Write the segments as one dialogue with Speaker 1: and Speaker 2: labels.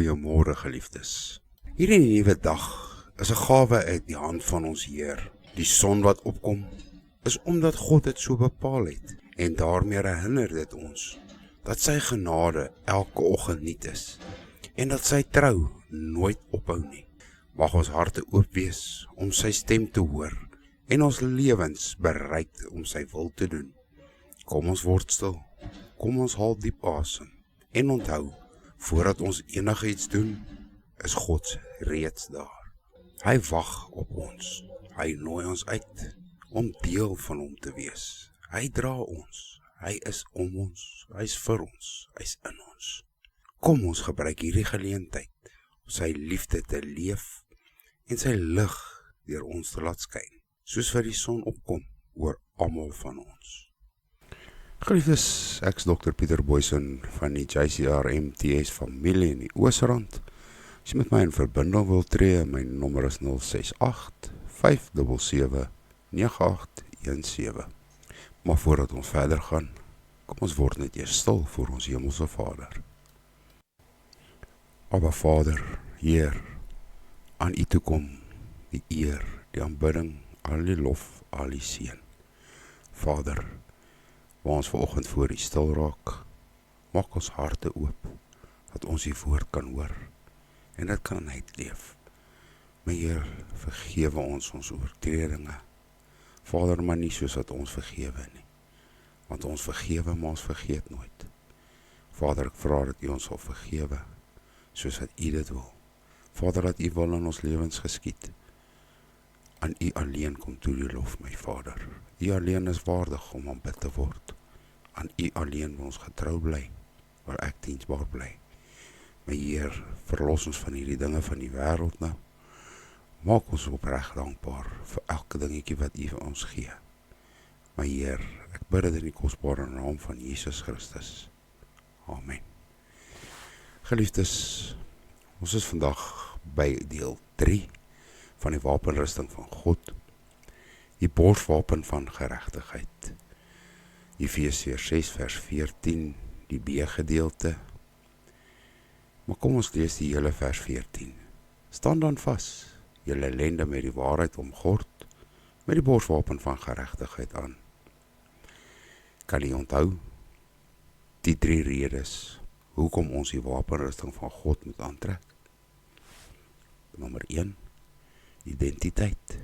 Speaker 1: Goeiemôre geliefdes. Hierdie nuwe dag is 'n gawe uit die hand van ons Heer. Die son wat opkom is omdat God dit so bepaal het en daarmee herinner dit ons dat sy genade elke oggend nuut is en dat sy trou nooit ophou nie. Mag ons harte oop wees om sy stem te hoor en ons lewens bereid om sy wil te doen. Kom ons word stil, kom ons haal diep asem en onthou, voordat ons enigiets doen, is God reeds daar. Hy wag op ons, hy nooi ons uit om deel van hom te wees. Hy dra ons, hy is om ons, hy is vir ons, hy is in ons. Kom ons gebruik hierdie geleentheid om sy liefde te leef en sy lig deur ons te laat skyn, soos wat die son opkom oor almal van ons. Geliefdes, ek is Dr. Pieter Boysen van die JCR MTS familie in die Oosrand. As jy met my in verbinding wil tree, my nommer is 068 577 9817. Maar voordat ons verder gaan, kom ons word net eers stil voor ons hemelse Vader. Aba Vader, Heer, aan U toe kom die eer, die aanbidding, al die lof, al die seën. Vader, waar ons vanoggend voor U stil raak, maak ons harte oop, dat ons U woord kan hoor, en dit kan uitleef. My Heer, vergewe ons oortredinge. Vader, maar nie soos wat ons vergewe nie, want ons vergewe, maar ons vergeet nooit. Vader, ek vra dat U ons sal vergewe, soos wat U dit wil. Vader, dat U wil in ons lewens geskied. Aan U alleen kom toe die lof, my Vader. U alleen is waardig om aanbid te word. Aan U alleen wil ons getrou bly, waar ek diensbaar bly. My Heer, verlos ons van hierdie dinge van die wêreld nou. Maak ons opreg dankbaar vir elke dingetjie wat U vir ons gee. My Heer, ek bid dit in die kosbare naam van Jesus Christus. Amen. Geliefdes, ons is vandag by deel 3 van die wapenrusting van God, die borswapen van geregtigheid. Efesiërs 6 vers 14, die B-gedeelte. Maar kom ons lees die hele vers 14. Staan dan vas, julle lende met die waarheid omgord, met die borswapen van geregtigheid aan. Kan jy onthou die 3 redes hoekom ons die wapenrusting van God moet aantrek? Nommer 1, identiteit.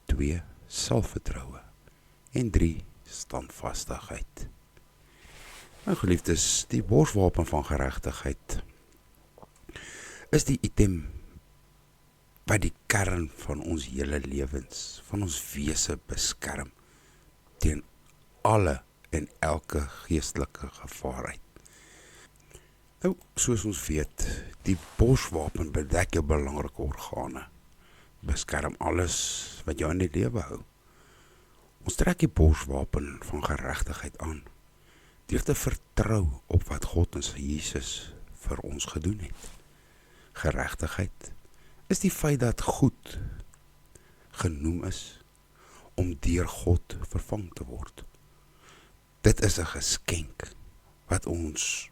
Speaker 1: 2, selfvertroue. En 3, standvastigheid. My geliefdes, die borswapen van geregtigheid is die item wat die kern van ons hele lewens, van ons wese beskerm teen alle en elke geestelike gevaarheid. Nou, soos ons weet, die borswapen bedek jou belangrike organe, beskerm alles wat jou in die lewe hou. Ons trek die borswapen van geregtigheid aan, deur te vertrou op wat God en sy Jesus vir ons gedoen het. Geregtigheid is die feit dat goed genoem is om deur God vervang te word. Dit is 'n geskenk wat ons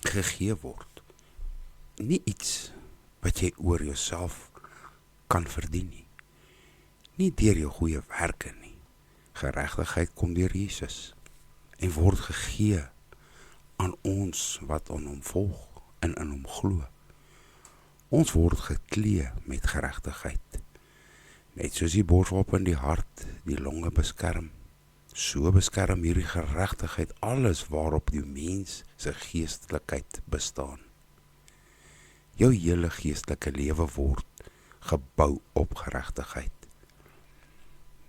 Speaker 1: gegee word. Nie iets wat jy oor jouself kan verdien nie. Nie deur jou goeie werke nie. Geregtigheid kom deur Jesus en word gegee aan ons wat aan hom volg en in hom glo. Ons word geklee met geregtigheid. Net soos die borswapen die hart, die longe beskerm, so beskerm hierdie geregtigheid alles waarop die mens se geestelikheid bestaan. Jou hele geestelike lewe word gebou op geregtigheid.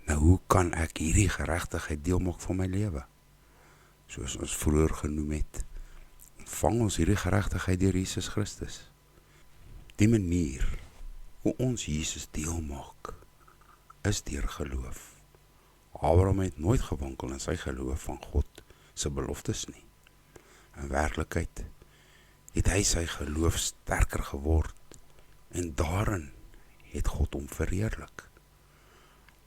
Speaker 1: Nou, hoe kan ek hierdie geregtigheid deel maak van my lewe? Soos ons vroeër genoem het, ontvang ons hierdie geregtigheid deur Jesus Christus. Die manier hoe ons Jesus deel maak, is deur geloof. Abraham het nooit gewankel in sy geloof van God se beloftes nie. In werklikheid het hy sy geloof sterker geword en daarin het God hom verheerlik.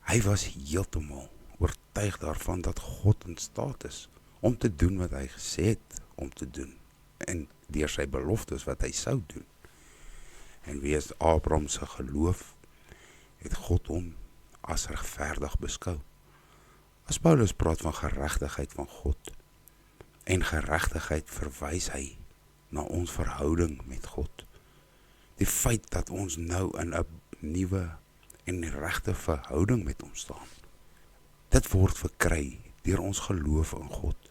Speaker 1: Hy was heeltemal oortuig daarvan dat God in staat is om te doen wat hy gesê het om te doen. en deur sy beloftes wat hy sou doen. En wees Abraham se geloof, het God hom as regverdig beskou. As Paulus praat van geregtigheid van God, en geregtigheid verwys hy na ons verhouding met God. Die feit dat ons nou in 'n nuwe en regte verhouding met hom staan. Dit word verkry deur ons geloof in God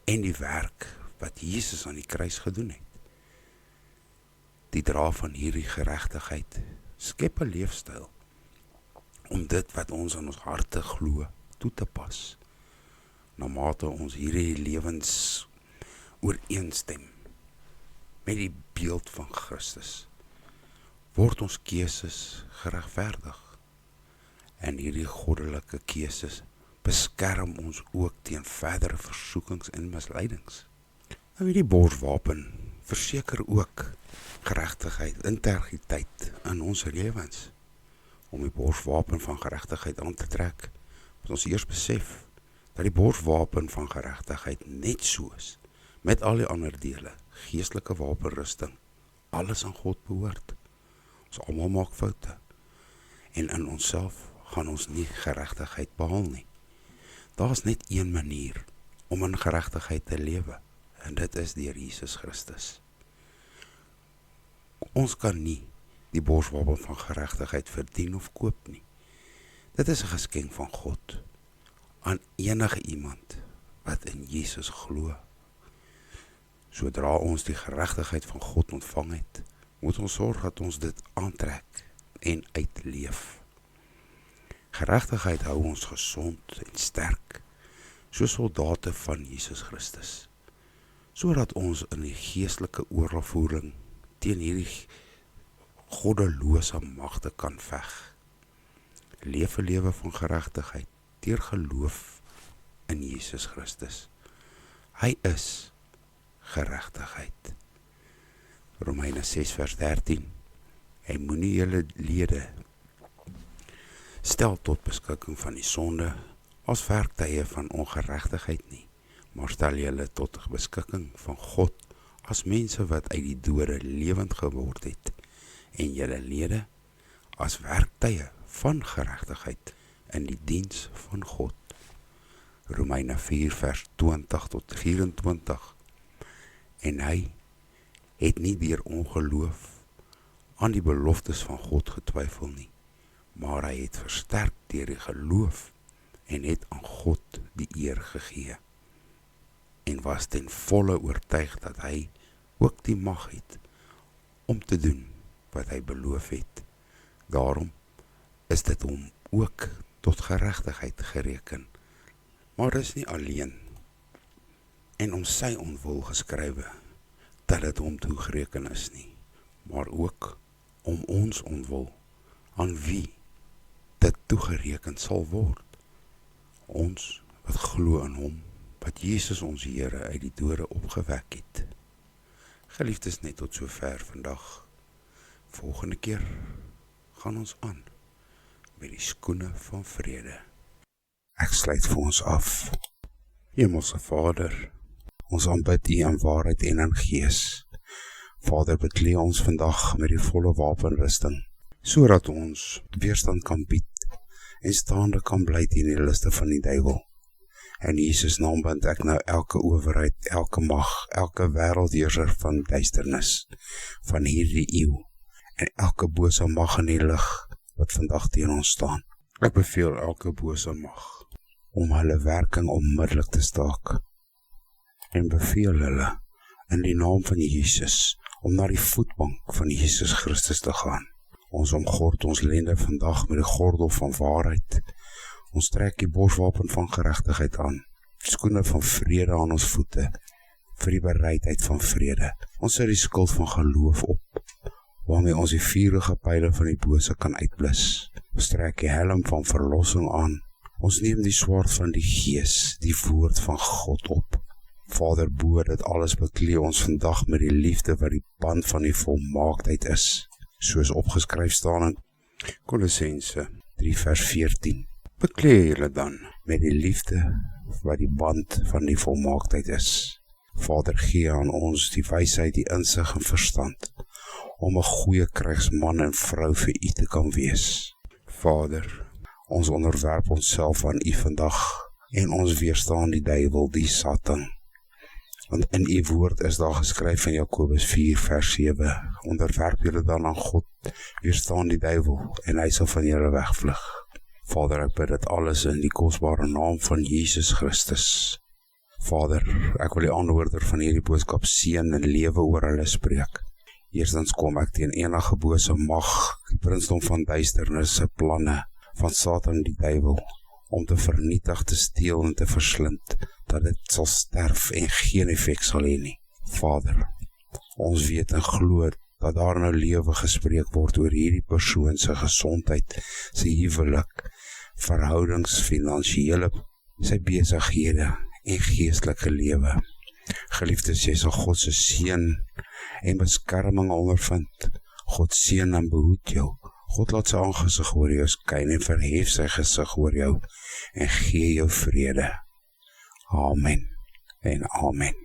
Speaker 1: en die werk wat Jesus aan die kruis gedoen het. Die dra van hierdie geregtigheid skep 'n leefstyl om dit wat ons in ons harte glo toe te pas. Na mate ons hierdie lewens ooreenstem met die beeld van Christus, word ons keuses geregverdig. En hierdie goddelike keuses beskerm ons ook teen verdere versoekings en misleidings. Nou hierdie borswapen verseker ook geregtigheid, integriteit in ons lewens. Om die borswapen van geregtigheid aan te trek, moet ons eers besef dat die borswapen van geregtigheid net soos met al die ander dele, geestelike wapenrusting, alles aan God behoort. Ons almal maak foute en in onsself gaan ons nie geregtigheid behaal nie. Daar is net een manier om in geregtigheid te lewe en dit is deur Jesus Christus. Ons kan nie die borswapen van geregtigheid verdien of koop nie. Dit is 'n geskenk van God aan enige iemand wat in Jesus glo. Sodra ons die geregtigheid van God ontvang het, moet ons sorg dat ons dit aantrek en uitleef. Geregtigheid hou ons gesond en sterk, soos soldate van Jesus Christus, sodat ons in die geestelike oorlogvoering teen hierdie goddelose magte kan veg. Leef 'n lewe van geregtigheid deur geloof in Jesus Christus. Hy is geregtigheid. Romeine 6 vers 13. Hy moenie julle lede stel tot beskikking van die sonde as werktuie van ongeregtigheid nie, maar stel julle tot beskikking van God as mense wat uit die dode lewend geword het en julle lede as werktuie van geregtigheid in die diens van God. Romeine 4 vers 20 tot 24. En hy het nie deur ongeloof aan die beloftes van God getwyfel nie, maar hy het versterk deur die geloof en het aan God die eer gegee en was ten volle oortuig dat hy ook die mag het om te doen wat hy beloof het. Daarom is dit hom ook tot geregtigheid gereken. Maar dis nie alleen en om sy onwil geskrywe dat dit hom toegereken is nie, maar ook om ons onwil aan wie dit toegereken sal word. Ons wat glo in hom, wat Jesus ons Here uit die dode opgewek het. Geliefdes, net tot sover vandag. Volgende keer gaan ons aan met die skoene van vrede. Ek sluit vir ons af. Hemelse Vader, ons aanbid U in waarheid en in gees. Vader, beklee ons vandag met die volle wapenrusting, sodat ons weerstand kan bied en staande kan bly teen die liste van die duiwel. In Jesus naam bind ek nou elke owerheid, elke mag, elke wêreldheerser van duisternis van hierdie eeu en elke bose mag in die lig wat vandag teen ons staan. Ek beveel elke bose mag om hulle werking onmiddellik te staak en beveel hulle in die naam van Jesus om na die voetbank van Jesus Christus te gaan. Ons omgord ons lende vandag met die gordel van waarheid. Ons trek die borswapen van geregtigheid aan, skoene van vrede aan ons voete, vir die bereidheid van vrede. Ons sit die skild van geloof op, waarmee ons die vurige pyle van die bose kan uitblus. Ons trek die helm van verlossing aan. Ons neem die swaard van die Gees, die woord van God op. Vader, bo dit alles beklee ons vandag met die liefde wat die band van die volmaaktheid is, soos opgeskryf staan in Kolossense 3 vers 14. Beklee julle dan met die liefde wat die band van die volmaaktheid is. Vader, gee aan ons die wysheid, die insig en verstand, om 'n goeie krygsman en vrou vir U te kan wees. Vader, ons onderwerp onsself aan U vandag, en ons weerstaan die duiwel, die Satan. Want in U woord is daar geskryf in Jakobus 4 vers 7, onderwerp julle dan aan God, weerstaan die duiwel, en hy sal van julle wegvlug. Vader, ek bid dit alles in die kosbare naam van Jesus Christus. Vader, ek wil die aanhoorder van hierdie boodskap seën en lewe oor hulle spreek. Eerstens kom ek teen enige bose mag, die prinsdom van duisternis, se planne van Satan die duiwel, om te vernietig, te steel en te verslind, dat dit sal sterf en geen effek sal hê nie. Vader, ons weet en glo dat daar nou lewe gespreek word oor hierdie persoon se gesondheid, sy huwelik, verhoudings, finansiële, sy besighede en geestelike lewe. Geliefdes, jy sal God se seën en beskerming ondervind. God seën en behoed jou. God laat sy aangesig oor jou skyn en verhef sy gesig oor jou en gee jou vrede. Amen en amen.